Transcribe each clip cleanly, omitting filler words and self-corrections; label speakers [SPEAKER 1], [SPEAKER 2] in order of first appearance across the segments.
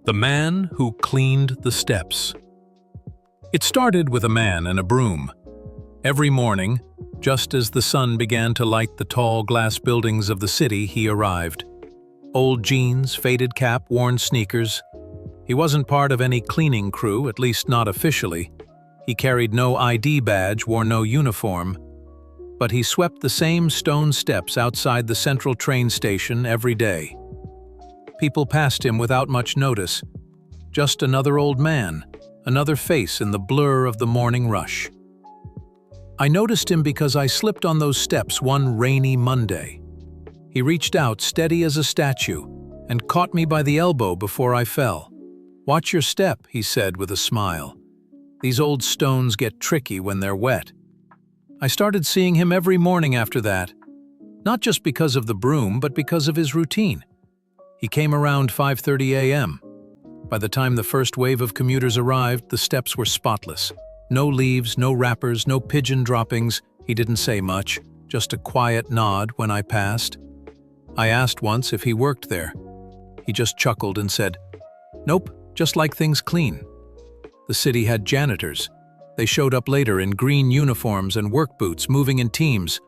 [SPEAKER 1] The man who cleaned the steps. It started with a man and a broom. Every morning, just as the sun began to light the tall glass buildings of the city, he arrived. Old jeans, faded cap, worn sneakers. He wasn't part of any cleaning crew, at least not officially. He carried no ID badge, wore no uniform. But he swept the same stone steps outside the central train station every day. People passed him without much notice. Just another old man, another face in the blur of the morning rush. I noticed him because I slipped on those steps one rainy Monday. He reached out, steady as a statue, and caught me by the elbow before I fell. "Watch your step," he said with a smile. "These old stones get tricky when they're wet." I started seeing him every morning after that, not just because of the broom, but because of his routine. He came around 5:30 a.m. By the time the first wave of commuters arrived, the steps were spotless. No leaves, no wrappers, no pigeon droppings. He didn't say much, just a quiet nod when I passed. I asked once if he worked there. He just chuckled and said, "Nope, just like things clean." The city had janitors. They showed up later in green uniforms and work boots, moving in teams.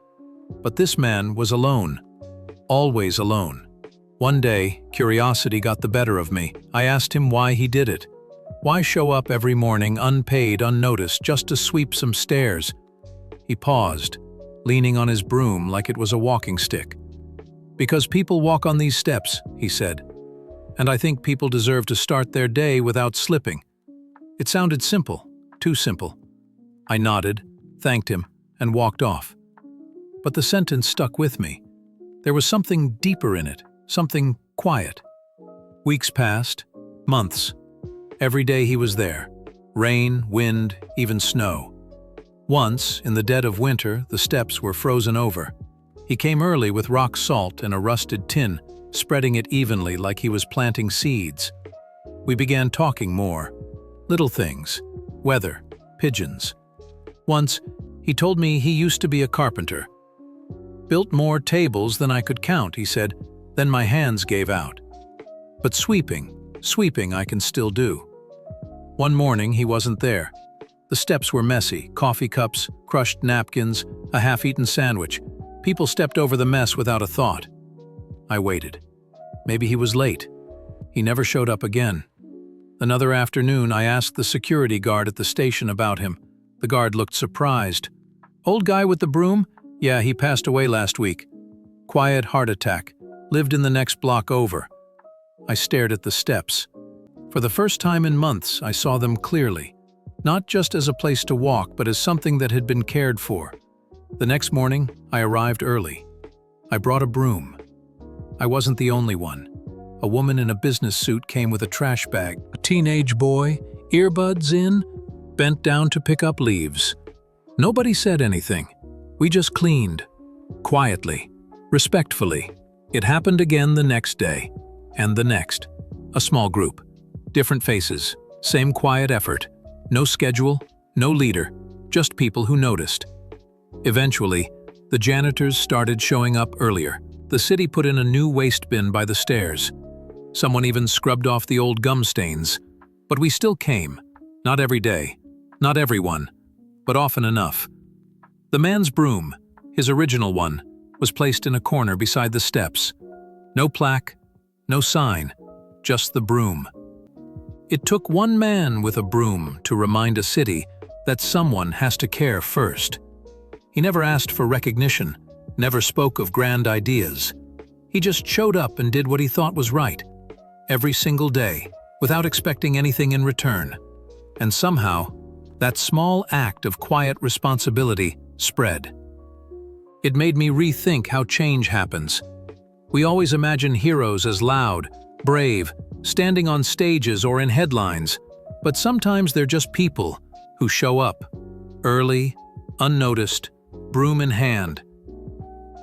[SPEAKER 1] But this man was alone, always alone. One day, curiosity got the better of me. I asked him why he did it. Why show up every morning, unpaid, unnoticed, just to sweep some stairs? He paused, leaning on his broom like it was a walking stick. "Because people walk on these steps," he said. "And I think people deserve to start their day without slipping." It sounded simple, too simple. I nodded, thanked him, and walked off. But the sentence stuck with me. There was something deeper in it. Something quiet. Weeks passed, months. Every day he was there. Rain, wind, even snow. Once, in the dead of winter, the steps were frozen over. He came early with rock salt and a rusted tin, spreading it evenly like he was planting seeds. We began talking more. Little things. Weather. Pigeons. Once, he told me he used to be a carpenter. "Built more tables than I could count," he said. "Then my hands gave out. But sweeping I can still do." One morning he wasn't there. The steps were messy, coffee cups, crushed napkins, a half-eaten sandwich. People stepped over the mess without a thought. I waited. Maybe he was late. He never showed up again. Another afternoon I asked the security guard at the station about him. The guard looked surprised. "Old guy with the broom? Yeah, he passed away last week. Quiet heart attack. Lived in the next block over." I stared at the steps. For the first time in months, I saw them clearly, not just as a place to walk, but as something that had been cared for. The next morning, I arrived early. I brought a broom. I wasn't the only one. A woman in a business suit came with a trash bag. A teenage boy, earbuds in, bent down to pick up leaves. Nobody said anything. We just cleaned. Quietly, respectfully. It happened again the next day, and the next. A small group, different faces, same quiet effort. No schedule, no leader, just people who noticed. Eventually, the janitors started showing up earlier. The city put in a new waste bin by the stairs. Someone even scrubbed off the old gum stains. But we still came. Not every day, not everyone, but often enough. The man's broom, his original one, was placed in a corner beside the steps. No plaque, no sign, just the broom. It took one man with a broom to remind a city that someone has to care first. He never asked for recognition, never spoke of grand ideas. He just showed up and did what he thought was right, every single day, without expecting anything in return. And somehow, that small act of quiet responsibility spread. It made me rethink how change happens. We always imagine heroes as loud, brave, standing on stages or in headlines, but sometimes they're just people who show up, early, unnoticed, broom in hand.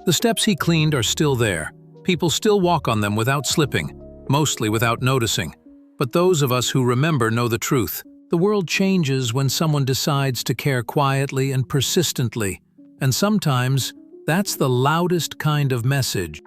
[SPEAKER 1] The steps he cleaned are still there. People still walk on them without slipping, mostly without noticing. But those of us who remember know the truth. The world changes when someone decides to care quietly and persistently, and sometimes that's the loudest kind of message.